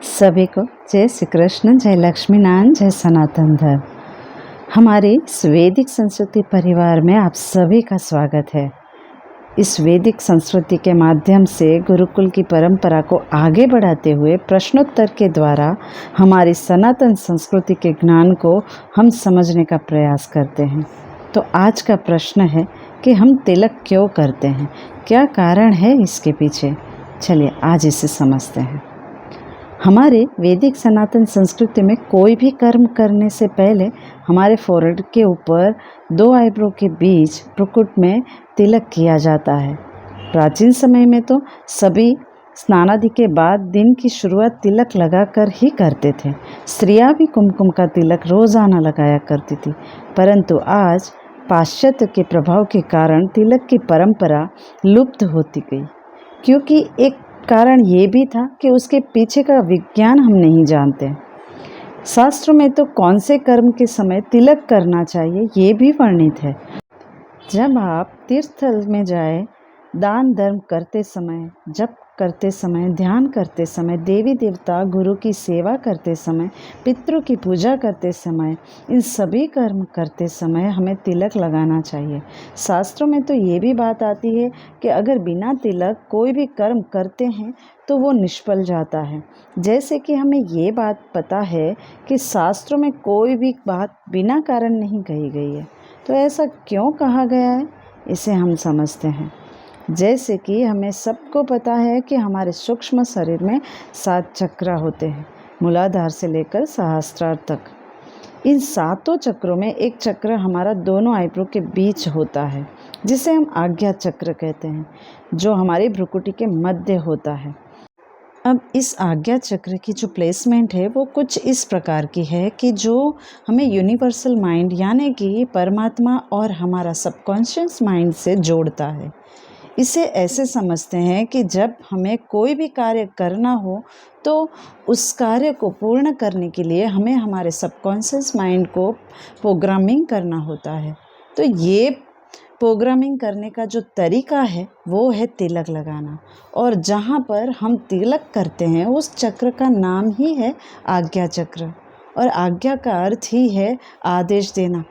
सभी को जय श्री कृष्ण, जय लक्ष्मी नारायण, जय सनातन धर्म। हमारे इस वैदिक संस्कृति परिवार में आप सभी का स्वागत है। इस वैदिक संस्कृति के माध्यम से गुरुकुल की परंपरा को आगे बढ़ाते हुए प्रश्नोत्तर के द्वारा हमारी सनातन संस्कृति के ज्ञान को हम समझने का प्रयास करते हैं। तो आज का प्रश्न है कि हम तिलक क्यों करते हैं, क्या कारण है इसके पीछे। चलिए आज इसे समझते हैं। हमारे वैदिक सनातन संस्कृति में कोई भी कर्म करने से पहले हमारे फोrehead के ऊपर 2 आईब्रो के बीच भ्रुकुट में तिलक किया जाता है। प्राचीन समय में तो सभी स्नानादि के बाद दिन की शुरुआत तिलक लगाकर ही करते थे। स्त्रियां भी कुमकुम का तिलक रोज़ाना लगाया करती थी, परंतु आज पाश्चात्य के प्रभाव के कारण तिलक की परंपरा लुप्त होती गई, क्योंकि एक कारण ये भी था कि उसके पीछे का विज्ञान हम नहीं जानते। शास्त्रों में तो कौन से कर्म के समय तिलक करना चाहिए ये भी वर्णित है। जब आप तीर्थस्थल में जाए, दान धर्म करते समय, जप करते समय, ध्यान करते समय, देवी देवता गुरु की सेवा करते समय, पितरों की पूजा करते समय, इन सभी कर्म करते समय हमें तिलक लगाना चाहिए। शास्त्रों में तो ये भी बात आती है कि अगर बिना तिलक कोई भी कर्म करते हैं तो वो निष्फल जाता है। जैसे कि हमें ये बात पता है कि शास्त्रों में कोई भी बात बिना कारण नहीं कही गई है, तो ऐसा क्यों कहा गया है इसे हम समझते हैं। जैसे कि हमें सबको पता है कि हमारे सूक्ष्म शरीर में 7 चक्र होते हैं, मूलाधार से लेकर सहस्त्रार तक। इन 7 चक्रों में एक चक्र हमारा दोनों आईब्रो के बीच होता है, जिसे हम आज्ञा चक्र कहते हैं, जो हमारी भ्रुकुटी के मध्य होता है। अब इस आज्ञा चक्र की जो प्लेसमेंट है वो कुछ इस प्रकार की है कि जो हमें यूनिवर्सल माइंड यानी कि परमात्मा और हमारा सबकॉन्शियस माइंड से जोड़ता है। इसे ऐसे समझते हैं कि जब हमें कोई भी कार्य करना हो तो उस कार्य को पूर्ण करने के लिए हमें हमारे सबकॉन्शियस माइंड को प्रोग्रामिंग करना होता है। तो ये प्रोग्रामिंग करने का जो तरीका है वो है तिलक लगाना, और जहाँ पर हम तिलक करते हैं उस चक्र का नाम ही है आज्ञा चक्र, और आज्ञा का अर्थ ही है आदेश देना।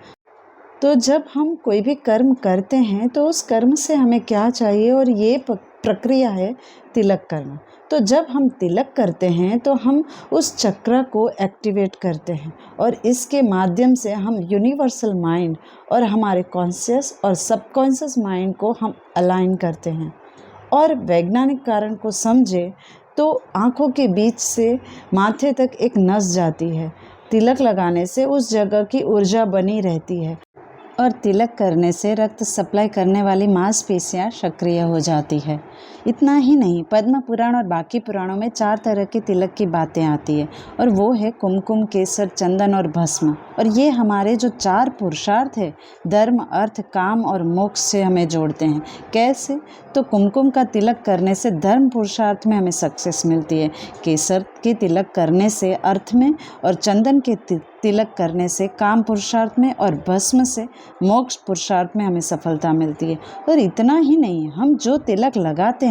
तो जब हम कोई भी कर्म करते हैं तो उस कर्म से हमें क्या चाहिए, और ये प्रक्रिया है तिलक करना। तो जब हम तिलक करते हैं तो हम उस चक्र को एक्टिवेट करते हैं, और इसके माध्यम से हम यूनिवर्सल माइंड और हमारे कॉन्शियस और सबकॉन्शियस माइंड को हम अलाइन करते हैं। और वैज्ञानिक कारण को समझे तो आँखों के बीच से माथे तक एक नस जाती है। तिलक लगाने से उस जगह की ऊर्जा बनी रहती है, और तिलक करने से रक्त सप्लाई करने वाली मांसपेशियां सक्रिय हो जाती है। इतना ही नहीं, पद्म पुराण और बाकी पुराणों में 4 तरह के तिलक की बातें आती है, और वो है कुमकुम, केसर, चंदन और भस्म। और ये हमारे जो 4 पुरुषार्थ है, धर्म, अर्थ, काम और मोक्ष से हमें जोड़ते हैं। कैसे? तो कुमकुम का तिलक करने से धर्म पुरुषार्थ में हमें सक्सेस मिलती है, केसर के तिलक करने से अर्थ में, और चंदन के तिलक करने से काम पुरुषार्थ में, और भस्म से मोक्ष पुरुषार्थ में हमें सफलता मिलती है। और इतना ही नहीं, हम जो तिलक लगाते हैं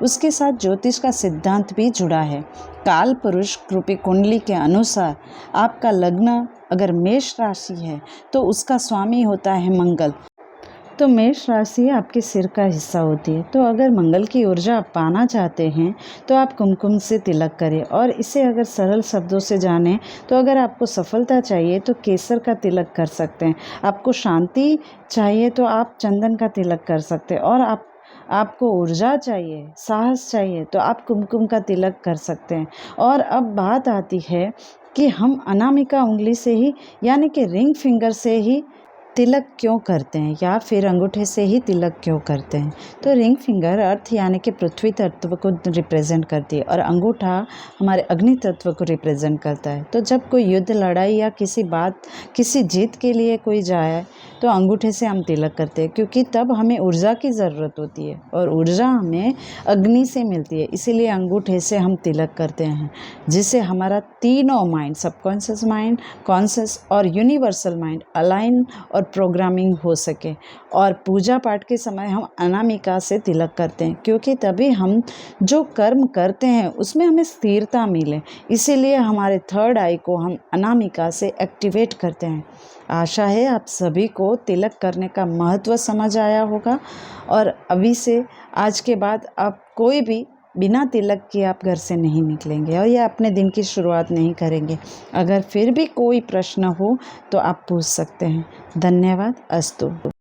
उसके साथ ज्योतिष का सिद्धांत भी जुड़ा है। काल पुरुष रूपी कुंडली के अनुसार आपका लग्न अगर मेष राशि है तो उसका स्वामी होता है मंगल। तो मेष राशि आपके सिर का हिस्सा होती है। तो अगर मंगल की ऊर्जा आप पाना चाहते हैं तो आप कुमकुम से तिलक करें। और इसे अगर सरल शब्दों से जानें तो अगर आपको सफलता चाहिए तो केसर का तिलक कर सकते हैं, आपको शांति चाहिए तो आप चंदन का तिलक कर सकते हैं, और आपको ऊर्जा चाहिए, साहस चाहिए तो आप कुमकुम का तिलक कर सकते हैं। और अब बात आती है कि हम अनामिका उंगली से ही यानी कि रिंग फिंगर से ही तिलक क्यों करते हैं, या फिर अंगूठे से ही तिलक क्यों करते हैं। तो रिंग फिंगर अर्थ यानी कि पृथ्वी तत्व को रिप्रेजेंट करती है, और अंगूठा हमारे अग्नि तत्व को रिप्रेजेंट करता है। तो जब कोई युद्ध, लड़ाई या किसी जीत के लिए कोई जाए तो अंगूठे से हम तिलक करते हैं, क्योंकि तब हमें ऊर्जा की ज़रूरत होती है, और ऊर्जा हमें अग्नि से मिलती है। इसीलिए अंगूठे से हम तिलक करते हैं, जिससे हमारा तीनों माइंड, सबकॉन्शियस माइंड, कॉन्शियस और यूनिवर्सल माइंड अलाइन और और प्रोग्रामिंग हो सके। और पूजा पाठ के समय हम अनामिका से तिलक करते हैं, क्योंकि तभी हम जो कर्म करते हैं उसमें हमें स्थिरता मिले। इसीलिए हमारे थर्ड आई को हम अनामिका से एक्टिवेट करते हैं। आशा है आप सभी को तिलक करने का महत्व समझ आया होगा, और अभी से आज के बाद आप कोई भी बिना तिलक के आप घर से नहीं निकलेंगे और या अपने दिन की शुरुआत नहीं करेंगे। अगर फिर भी कोई प्रश्न हो तो आप पूछ सकते हैं। धन्यवाद। अस्तु।